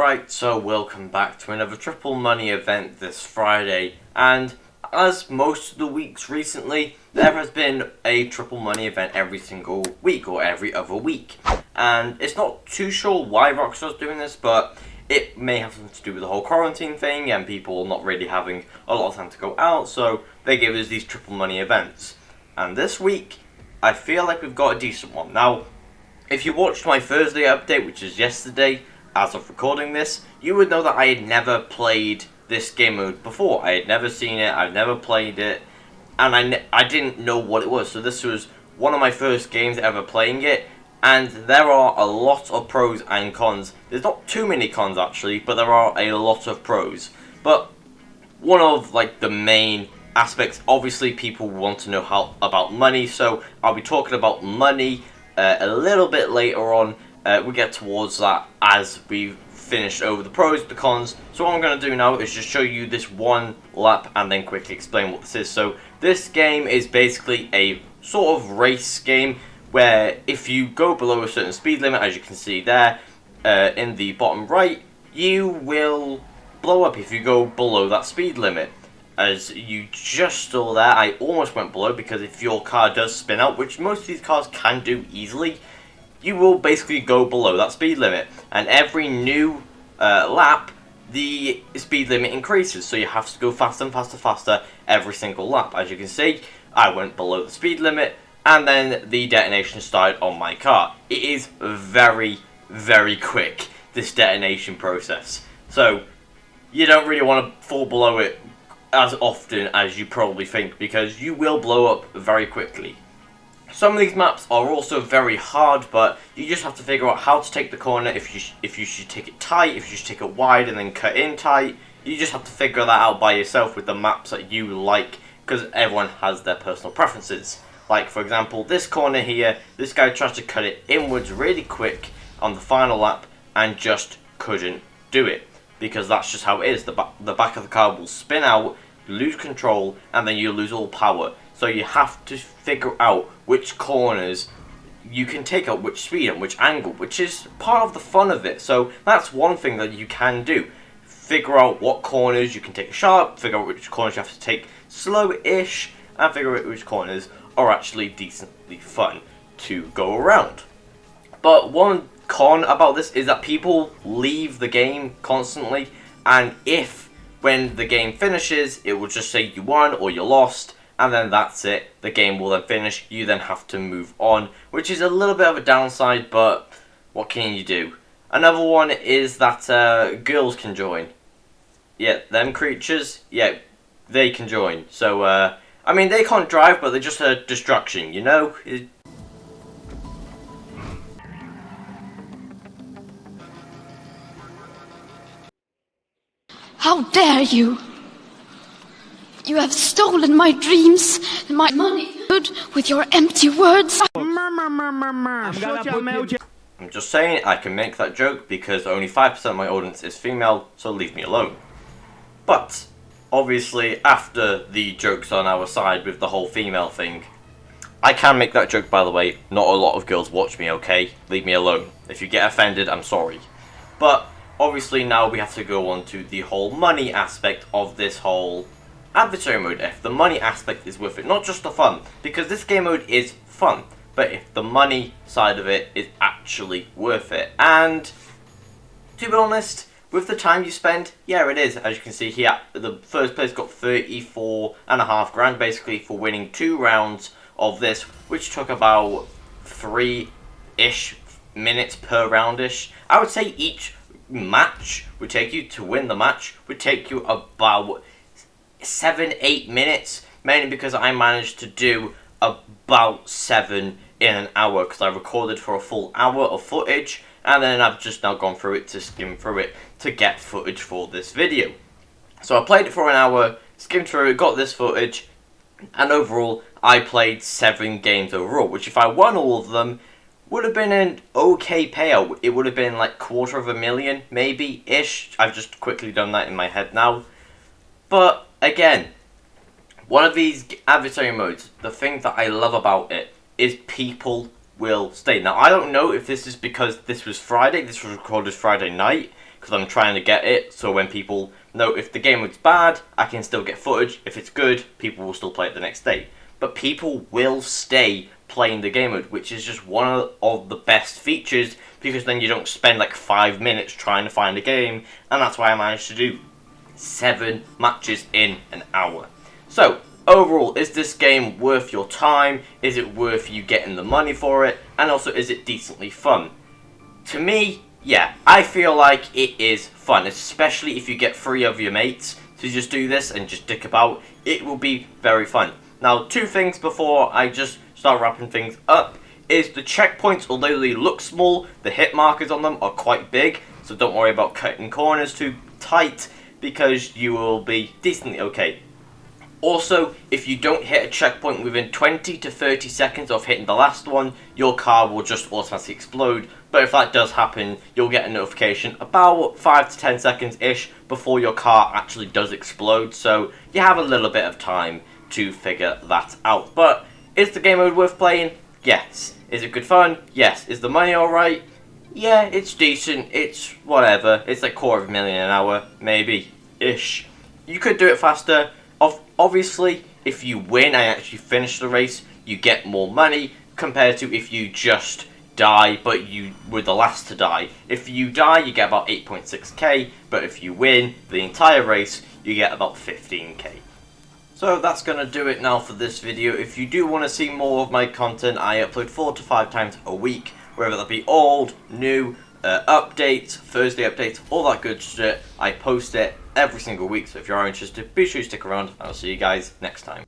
Right, so welcome back to another Triple Money event this Friday, and as most of the weeks recently, there has been a Triple Money event every single week or every other week. And it's not too sure why Rockstar's doing this, but it may have something to do with the whole quarantine thing and people not really having a lot of time to go out, so they give us these Triple Money events. And this week, I feel like we've got a decent one. Now, if you watched my Thursday update, which is yesterday, as of recording this, you would know that I had never played this game mode before. I had never seen it, I've never played it, and I didn't know what it was. So this was one of my first games ever playing it, and there are a lot of pros and cons. There's not too many cons actually, but there are a lot of pros. But one of the main aspects, obviously people want to know how about money, so I'll be talking about money a little bit later on. We get towards that as we finish over the pros, the cons. So what I'm going to do now is just show you this one lap and then quickly explain what this is. So this game is basically a sort of race game where if you go below a certain speed limit, as you can see there in the bottom right, you will blow up if you go below that speed limit. As you just saw there, I almost went below because if your car does spin out, which most of these cars can do easily, you will basically go below that speed limit. And every new lap, the speed limit increases, so you have to go faster and faster every single lap. As you can see, I went below the speed limit, and then the detonation started on my car. It is very, very quick, this detonation process. So, you don't really want to fall below it as often as you probably think, because you will blow up very quickly. Some of these maps are also very hard, but you just have to figure out how to take the corner, if you should take it tight, if you should take it wide and then cut in tight. You just have to figure that out by yourself with the maps that you like, because everyone has their personal preferences. Like, for example, this corner here, this guy tries to cut it inwards really quick on the final lap and just couldn't do it, because that's just how it is. The back of the car will spin out, lose control, and then you lose all power. So you have to figure out which corners you can take at which speed and which angle, which is part of the fun of it. So that's one thing that you can do. Figure out what corners you can take sharp, figure out which corners you have to take slow-ish, and figure out which corners are actually decently fun to go around. But one con about this is that people leave the game constantly, and if when the game finishes, it will just say you won or you lost, and then that's it. The game will then finish. You then have to move on, which is a little bit of a downside, but what can you do? Another one is that girls can join. Yeah, them creatures, yeah, they can join. So, I mean, they can't drive, but they're just a distraction, you know? How dare you! You have stolen my dreams and my money with your empty words. I'm just saying, I can make that joke because only 5% of my audience is female, so leave me alone. But, obviously, after the joke's on our side with the whole female thing, I can make that joke, by the way. Not a lot of girls watch me, okay? Leave me alone. If you get offended, I'm sorry. But, obviously, now we have to go on to the whole money aspect of this whole adversary mode, if the money aspect is worth it, not just the fun, because this game mode is fun, but if the money side of it is actually worth it. And to be honest, with the time you spend, yeah, it is. As you can see here, the first place got 34.5 grand basically for winning 2 rounds of this, which took about 3-ish minutes per round-ish. I would say each match would take you, to win the match, would take you about 7-8 minutes, mainly because I managed to do about 7 in an hour, because I recorded for a full hour of footage, and then I've just now gone through it to skim through it to get footage for this video. So I played it for an hour, skimmed through it, got this footage, and overall I played 7 games overall, which if I won all of them would have been an okay payout. It would have been like $250,000 maybe ish. I've just quickly done that in my head now. But again, one of these adversary modes, the thing that I love about it is people will stay. Now, I don't know if this is because this was Friday, this was recorded Friday night, because I'm trying to get it, so when people know if the game was bad, I can still get footage. If it's good, people will still play it the next day. But people will stay playing the game mode, which is just one of the best features, because then you don't spend like 5 minutes trying to find a game, and that's why I managed to do 7 matches in an hour. So, overall, is this game worth your time? Is it worth you getting the money for it? And also, is it decently fun? To me, yeah, I feel like it is fun, especially if you get 3 of your mates to just do this and just dick about. It will be very fun. Now, 2 things before I just start wrapping things up is the checkpoints, although they look small, the hit markers on them are quite big, so don't worry about cutting corners too tight, because you will be decently okay. Also, if you don't hit a checkpoint within 20 to 30 seconds of hitting the last one, your car will just automatically explode. But if that does happen, you'll get a notification about 5 to 10 seconds ish before your car actually does explode, so you have a little bit of time to figure that out. But is the game mode worth playing? Yes. Is it good fun? Yes. Is the money alright? Yeah, it's decent. It's whatever. It's like $250,000 an hour, maybe ish. You could do it faster. Obviously, if you win and actually finish the race, you get more money compared to if you just die, but you were the last to die. If you die, you get about 8.6k, but if you win the entire race, you get about 15k. So that's going to do it now for this video. If you do want to see more of my content, I upload 4 to 5 times a week, whether that be old, new, updates, Thursday updates, all that good shit. I post it every single week, so if you are interested, be sure to stick around, and I'll see you guys next time.